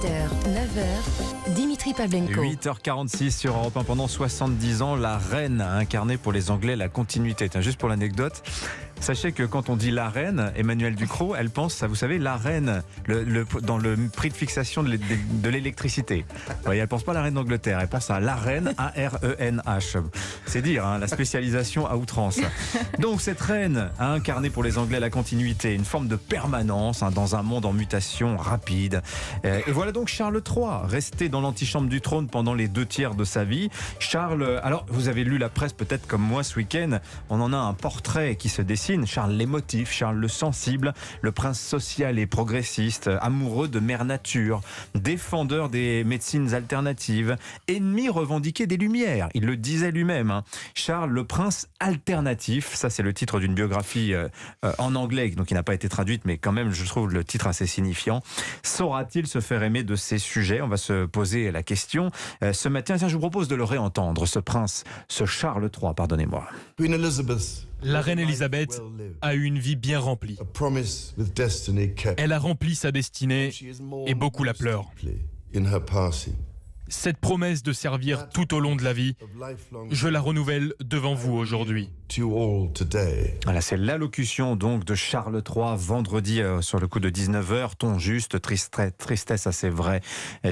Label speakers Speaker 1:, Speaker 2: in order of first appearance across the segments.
Speaker 1: 8h, 9h, Dimitri Pavlenko.
Speaker 2: 8h46 sur Europe 1. Pendant 70 ans, la reine a incarné pour les Anglais la continuité. Tiens, juste pour l'anecdote, sachez que quand on dit la reine, Emmanuelle Ducrot, elle pense à, vous savez, la reine dans le prix de fixation de l'électricité. Vous voyez, elle pense pas à la reine d'Angleterre, elle pense à la reine, A-R-E-N-H. C'est dire, hein, la spécialisation à outrance. Donc cette reine a incarné pour les Anglais la continuité, une forme de permanence dans un monde en mutation rapide. Et voilà donc Charles III, resté dans l'antichambre du trône pendant les 2/3 de sa vie. Charles, alors vous avez lu la presse peut-être comme moi ce week-end, on en a un portrait qui se dessine. Charles l'émotif, Charles le sensible, le prince social et progressiste, amoureux de mère nature, défendeur des médecines alternatives, ennemi revendiqué des Lumières, il le disait lui-même. Hein. Charles le prince alternatif, ça c'est le titre d'une biographie en anglais, donc qui n'a pas été traduite, mais quand même je trouve le titre assez signifiant. Saura-t-il se faire aimer de ces sujets? On va se poser la question ce matin. Tiens, je vous propose de le réentendre, ce prince, ce Charles III, pardonnez-moi.
Speaker 3: La reine Elisabeth a eu une vie bien remplie. Elle a rempli sa destinée et beaucoup la pleurent. Cette promesse de servir tout au long de la vie, je la renouvelle devant vous aujourd'hui.
Speaker 2: Voilà, c'est l'allocution donc de Charles III vendredi sur le coup de 19h, ton juste, tristesse assez vraie,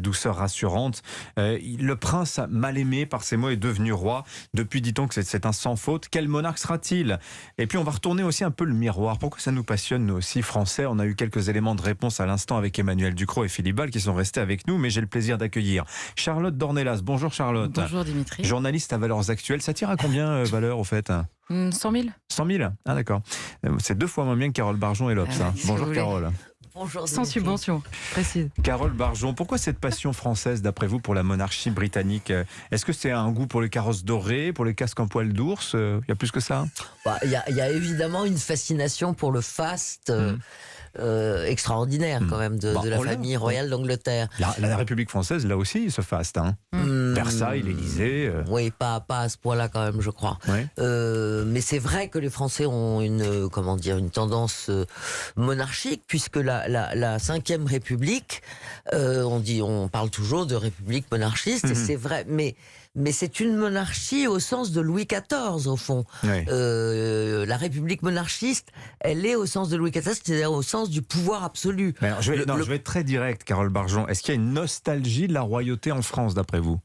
Speaker 2: douceur rassurante. Le prince mal aimé par ses mots est devenu roi. Depuis, dit-on que c'est un sans faute. Quel monarque sera-t-il? Et puis on va retourner aussi un peu le miroir. Pourquoi ça nous passionne nous aussi Français? On a eu quelques éléments de réponse à l'instant avec Emmanuelle Ducrot et Philippe Ball qui sont restés avec nous, mais j'ai le plaisir d'accueillir Charlotte Dornelas. Bonjour Charlotte.
Speaker 1: Bonjour Dimitri.
Speaker 2: Journaliste à Valeurs Actuelles. Ça tire à combien Valeurs au fait?
Speaker 1: 100 000.
Speaker 2: 100 000? Ah d'accord. C'est 2 fois moins bien que Carole Barjon et l'Obs. Bonjour Carole.
Speaker 1: Bonjour. Sans subvention, précise.
Speaker 2: Carole Barjon, pourquoi cette passion française d'après vous pour la monarchie britannique? Est-ce que c'est un goût pour les carrosses dorées, pour les casques en poil d'ours? Il y a plus que ça?
Speaker 4: Il y a évidemment une fascination pour le faste. Extraordinaire quand même de la famille royale d'Angleterre.
Speaker 2: La République française, là aussi, se faste. Hein. Versailles, l'Élysée.
Speaker 4: Oui, pas à ce point-là quand même, je crois.
Speaker 2: Ouais.
Speaker 4: Mais c'est vrai que les Français ont une tendance monarchique, puisque la 5e République, on parle toujours de République monarchiste, et c'est vrai, mais c'est une monarchie au sens de Louis XIV, au fond.
Speaker 2: Oui.
Speaker 4: La République monarchiste, elle est au sens de Louis XIV, c'est-à-dire au sens du pouvoir absolu.
Speaker 2: Alors, je vais être très direct, Carole Barjon. Est-ce qu'il y a une nostalgie de la royauté en France, d'après vous?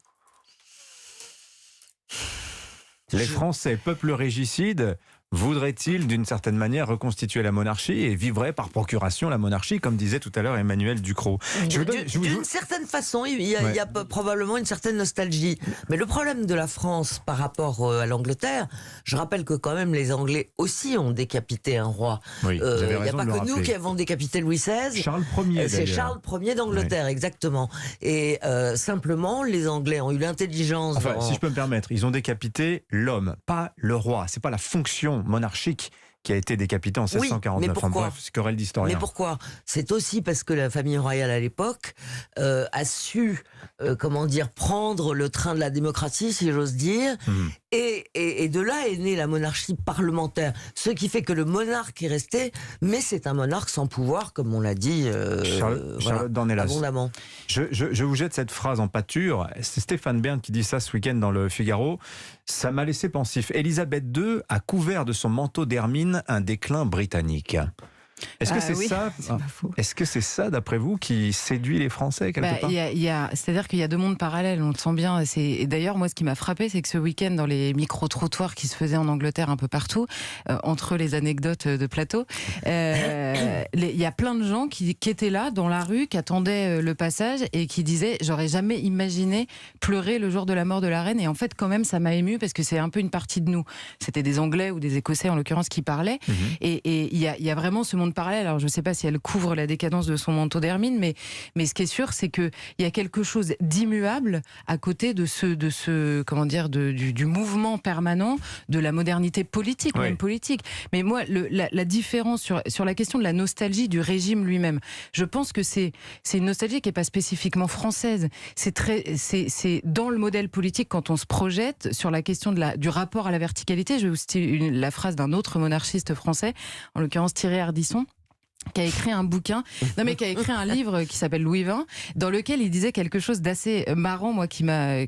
Speaker 2: Les Français, peuple régicide, voudraient-ils d'une certaine manière reconstituer la monarchie et vivraient par procuration la monarchie, comme disait tout à l'heure Emmanuelle Ducrot?
Speaker 4: D'une certaine façon, il y a probablement une certaine nostalgie. Mais le problème de la France par rapport à l'Angleterre, je rappelle que quand même les Anglais aussi ont décapité un roi.
Speaker 2: Oui,
Speaker 4: il n'y a pas que nous qui avons décapité Louis XVI.
Speaker 2: Charles Ier,
Speaker 4: c'est Charles Ier d'Angleterre, exactement. Et simplement, les Anglais ont eu l'intelligence...
Speaker 2: Enfin, si je peux me permettre, ils ont décapité l'homme, pas le roi. C'est pas la fonction monarchique qui a été décapité en 1649.
Speaker 4: Mais pourquoi?
Speaker 2: Enfin, bref, c'est querelle d'historien.
Speaker 4: Mais pourquoi? C'est aussi parce que la famille royale à l'époque a su, prendre le train de la démocratie, si j'ose dire, et de là est née la monarchie parlementaire. Ce qui fait que le monarque est resté, mais c'est un monarque sans pouvoir, comme on l'a dit
Speaker 2: Charlotte Dornelas.
Speaker 4: Abondamment.
Speaker 2: Je vous jette cette phrase en pâture. C'est Stéphane Bern qui dit ça ce week-end dans le Figaro. Ça m'a laissé pensif. Élisabeth II a couvert de son manteau d'hermine un déclin britannique. Est-ce que est-ce que c'est ça, d'après vous, qui séduit les Français quelque part?
Speaker 5: C'est-à-dire qu'il y a 2 mondes parallèles, on le sent bien. Et d'ailleurs, moi, ce qui m'a frappé, c'est que ce week-end, dans les micro-trottoirs qui se faisaient en Angleterre un peu partout, entre les anecdotes de plateau, il y a plein de gens qui étaient là, dans la rue, qui attendaient le passage et qui disaient « J'aurais jamais imaginé pleurer le jour de la mort de la reine ». Et en fait, quand même, ça m'a ému parce que c'est un peu une partie de nous. C'était des Anglais ou des Écossais, en l'occurrence, qui parlaient. Et il y a vraiment ce monde parallèle. Alors je ne sais pas si elle couvre la décadence de son manteau d'hermine, mais ce qui est sûr, c'est qu'il y a quelque chose d'immuable à côté de du mouvement permanent de la modernité politique, même politique. Mais moi, la différence sur la question de la nostalgie du régime lui-même, je pense que c'est une nostalgie qui n'est pas spécifiquement française. C'est dans le modèle politique, quand on se projette sur la question du rapport à la verticalité. Je vais vous citer la phrase d'un autre monarchiste français, en l'occurrence Thierry Ardisson, qui a écrit un bouquin, qui a écrit un livre qui s'appelle Louis XX, dans lequel il disait quelque chose d'assez marrant, moi, qui a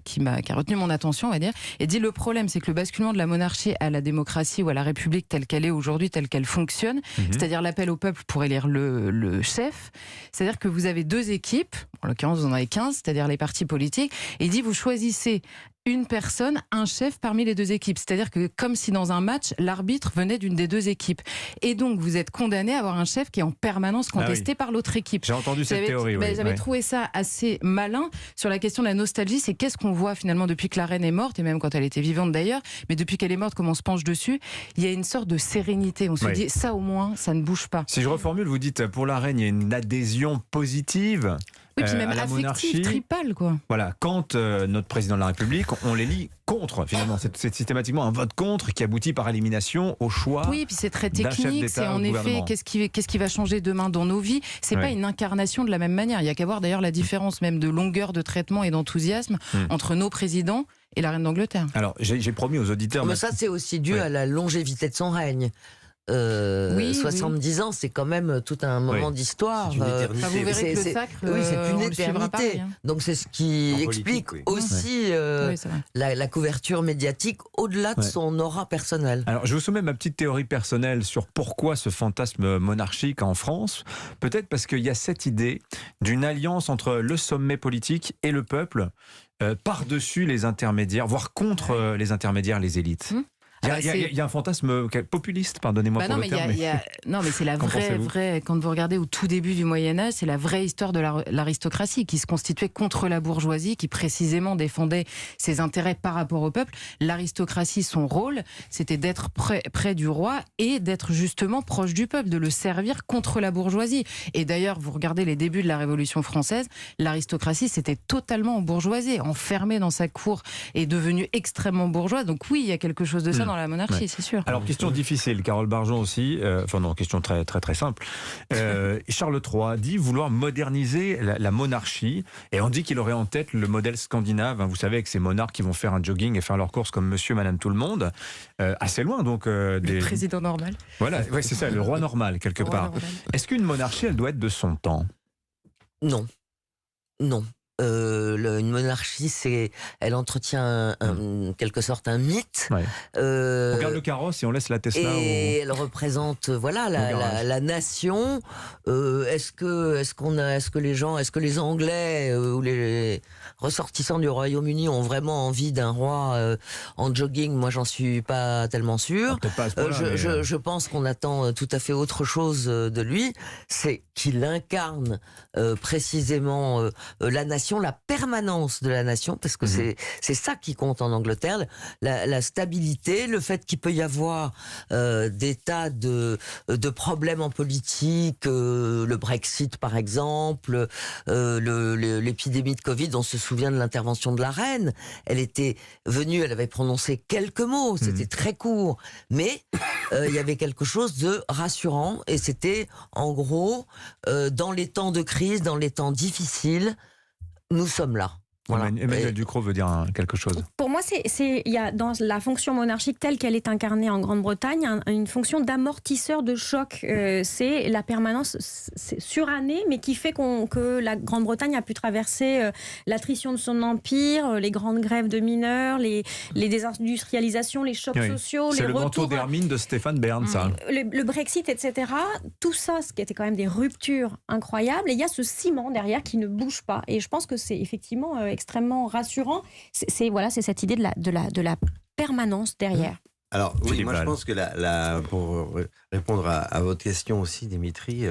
Speaker 5: retenu mon attention, on va dire. Il dit le problème, c'est que le basculement de la monarchie à la démocratie ou à la République telle qu'elle est aujourd'hui, telle qu'elle fonctionne, c'est-à-dire l'appel au peuple pour élire le chef, c'est-à-dire que vous avez 2 équipes, en l'occurrence vous en avez 15, c'est-à-dire les partis politiques, et il dit vous choisissez une personne, un chef parmi les 2 équipes. C'est-à-dire que comme si dans un match, l'arbitre venait d'une des 2 équipes. Et donc, vous êtes condamné à avoir un chef qui est en permanence contesté par l'autre équipe.
Speaker 2: J'ai entendu cette théorie.
Speaker 5: J'avais trouvé ça assez malin sur la question de la nostalgie. C'est qu'est-ce qu'on voit finalement depuis que la reine est morte, et même quand elle était vivante d'ailleurs, mais depuis qu'elle est morte, comme on se penche dessus, il y a une sorte de sérénité. On se dit, ça au moins, ça ne bouge pas.
Speaker 2: Si je reformule, vous dites, pour la reine, il y a une adhésion positive.
Speaker 5: Oui, puis même
Speaker 2: à la
Speaker 5: affective,
Speaker 2: monarchie,
Speaker 5: tripale, quoi.
Speaker 2: Voilà, quand notre président de la République, on l'élit contre, finalement. C'est systématiquement un vote contre qui aboutit par élimination au choix.
Speaker 5: Oui, puis c'est très
Speaker 2: d'un chef
Speaker 5: technique.
Speaker 2: d'État
Speaker 5: C'est en
Speaker 2: au
Speaker 5: effet
Speaker 2: gouvernement.
Speaker 5: qu'est-ce qui va changer demain dans nos vies. C'est pas une incarnation de la même manière. Il y a qu'à voir d'ailleurs la différence même de longueur de traitement et d'enthousiasme entre nos présidents et la reine d'Angleterre.
Speaker 2: Alors, j'ai promis aux auditeurs.
Speaker 4: Mais ça, c'est aussi dû à la longévité de son règne. 70 ans, c'est quand même tout un moment d'histoire.
Speaker 6: C'est une éternité.
Speaker 5: Vous verrez que le sacre,
Speaker 4: c'est une
Speaker 5: on le suivra pareil,
Speaker 4: éternité. Donc c'est ce qui explique aussi la couverture médiatique au-delà de son aura personnelle.
Speaker 2: Alors, je vous soumets ma petite théorie personnelle sur pourquoi ce fantasme monarchique en France. Peut-être parce qu'il y a cette idée d'une alliance entre le sommet politique et le peuple, par-dessus les intermédiaires, voire contre les intermédiaires, les élites. Il y a un fantasme populiste, pardonnez-moi pour le terme.
Speaker 5: Non, mais c'est la vraie. Quand vous regardez au tout début du Moyen-Âge, c'est la vraie histoire de l'aristocratie qui se constituait contre la bourgeoisie, qui précisément défendait ses intérêts par rapport au peuple. L'aristocratie, son rôle, c'était d'être près du roi et d'être justement proche du peuple, de le servir contre la bourgeoisie. Et d'ailleurs, vous regardez les débuts de la Révolution française, l'aristocratie s'était totalement bourgeoisée, enfermée dans sa cour et devenue extrêmement bourgeoise. Donc oui, il y a quelque chose de ça dans la monarchie, c'est sûr.
Speaker 2: Alors, question difficile, Carole Barjon aussi, question très, très, très simple. Charles III dit vouloir moderniser la monarchie, et on dit qu'il aurait en tête le modèle scandinave, vous savez, avec ces monarques qui vont faire un jogging et faire leurs courses comme monsieur, madame, tout le monde, assez loin donc des...
Speaker 5: Le président normal.
Speaker 2: Voilà, c'est ça, le roi normal, quelque part.
Speaker 5: Normal.
Speaker 2: Est-ce qu'une monarchie, elle doit être de son temps ?
Speaker 4: Non. Une monarchie, elle entretient quelque sorte un mytpe.
Speaker 2: On garde le carrosse et on laisse la Tesla.
Speaker 4: Et elle représente, la nation. Est-ce que les Anglais ou les ressortissants du Royaume-Uni ont vraiment envie d'un roi en jogging? Moi, j'en suis pas tellement sûr.
Speaker 2: Peut-être pas à ce point-là,
Speaker 4: je pense qu'on attend tout à fait autre chose de lui. C'est qu'il incarne précisément la nation, la permanence de la nation, parce que c'est ça qui compte en Angleterre, la stabilité, le fait qu'il peut y avoir des tas de problèmes en politique, le Brexit par exemple, l'épidémie de Covid, on se souvient de l'intervention de la reine, elle était venue, elle avait prononcé quelques mots, c'était très court, mais il y avait quelque chose de rassurant, et c'était en gros, dans les temps de crise, dans les temps difficiles, nous sommes là. Voilà.
Speaker 2: Emmanuel Ducrot veut dire quelque chose.
Speaker 7: Pour moi, il y a dans la fonction monarchique telle qu'elle est incarnée en Grande-Bretagne une fonction d'amortisseur de choc. C'est la permanence surannée, mais qui fait que la Grande-Bretagne a pu traverser l'attrition de son empire, les grandes grèves de mineurs, les désindustrialisations, les chocs sociaux, les retours... C'est
Speaker 2: le manteau d'Hermine de Stéphane Bern, ça.
Speaker 7: Le Brexit, etc. Tout ça, ce qui était quand même des ruptures incroyables. Et il y a ce ciment derrière qui ne bouge pas. Et je pense que c'est effectivement extrêmement rassurant. C'est cette idée de la permanence derrière.
Speaker 6: Alors oui, moi je pense que pour répondre à votre question aussi, Dimitri,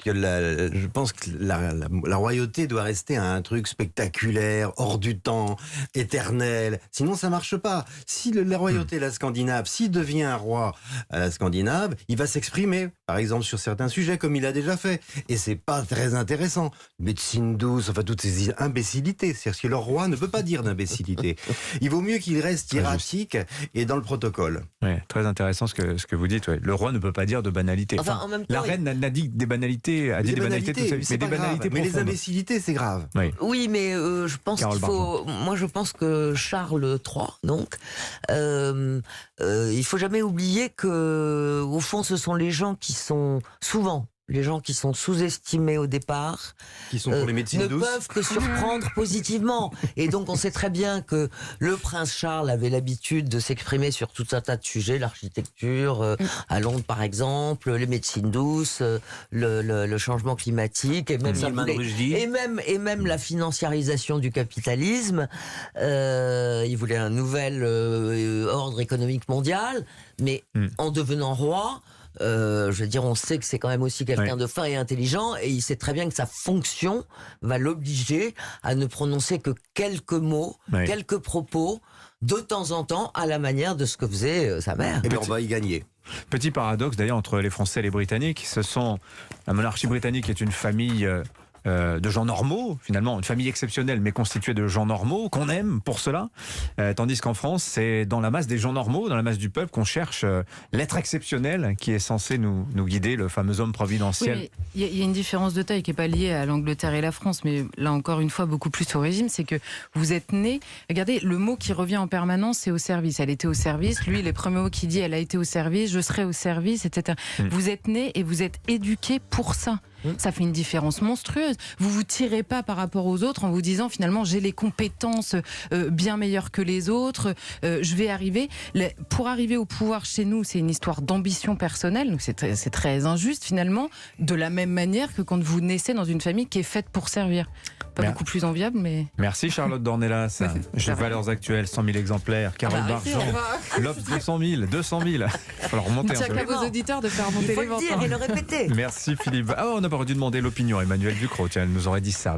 Speaker 6: je pense que la royauté doit rester un truc spectaculaire, hors du temps, éternel. Sinon ça marche pas. Si la royauté, la Scandinave, s'il devient un roi à la Scandinave, il va s'exprimer, par exemple sur certains sujets comme il a déjà fait. Et c'est pas très intéressant. Médecine douce, enfin toutes ces imbécilités. C'est-à-dire que le roi ne peut pas dire d'imbécilité. Il vaut mieux qu'il reste hiératique et dans le protocole.
Speaker 2: Oui, très intéressant ce que vous dites. Ouais. Le roi ne peut pas dire de banalité.
Speaker 4: Enfin, en même temps,
Speaker 2: la reine n'a dit des banalités,
Speaker 6: mais des banalités
Speaker 2: profondes.
Speaker 6: Mais les imbécilités, c'est grave.
Speaker 4: Oui, mais je pense Moi, je pense que Charles III, donc, il faut jamais oublier que, au fond, ce sont les gens qui sont souvent les gens qui sont sous-estimés au départ,
Speaker 6: qui sont pour les médecines
Speaker 4: ne
Speaker 6: douces,
Speaker 4: peuvent que surprendre positivement. Et donc on sait très bien que le prince Charles avait l'habitude de s'exprimer sur tout un tas de sujets, l'architecture, à Londres par exemple, les médecines douces, le changement climatique, et même la financiarisation du capitalisme. Il voulait un nouvel ordre économique mondial, mais en devenant roi, je veux dire, on sait que c'est quand même aussi quelqu'un de fin et intelligent, et il sait très bien que sa fonction va l'obliger à ne prononcer que quelques mots, quelques propos, de temps en temps, à la manière de ce que faisait sa mère.
Speaker 6: Et bien on va y gagner.
Speaker 2: Petit paradoxe d'ailleurs entre les Français et les Britanniques. La monarchie britannique est une famille de gens normaux, finalement, une famille exceptionnelle mais constituée de gens normaux, qu'on aime pour cela, tandis qu'en France, c'est dans la masse des gens normaux, dans la masse du peuple, qu'on cherche l'être exceptionnel qui est censé nous guider, le fameux homme providentiel.
Speaker 5: Oui, il y a une différence de taille qui n'est pas liée à l'Angleterre et la France, mais là encore une fois beaucoup plus au régime, c'est que vous êtes né, regardez, le mot qui revient en permanence, c'est au service. Elle était au service, lui, les premiers mots qu'il dit, elle a été au service, je serai au service, etc. Vous êtes né et vous êtes éduqué pour ça. Ça fait une différence monstrueuse. Vous vous tirez pas par rapport aux autres en vous disant finalement j'ai les compétences bien meilleures que les autres, je vais arriver. Pour arriver au pouvoir chez nous, c'est une histoire d'ambition personnelle, donc c'est très injuste finalement, de la même manière que quand vous naissez dans une famille qui est faite pour servir. Pas beaucoup plus enviable, mais...
Speaker 2: Merci Charlotte Dornelas. Valeurs actuelles, 100 000 exemplaires. Carole Bargeon, l'Obs 200 000. Il va falloir remonter un peu.
Speaker 5: Tiens qu'à vos auditeurs de faire monter les ventes.
Speaker 4: Il faut le dire et le répéter.
Speaker 2: Merci Philippe. On n'a pas dû demander l'opinion. Emmanuel Ducrot, tiens, elle nous aurait dit ça.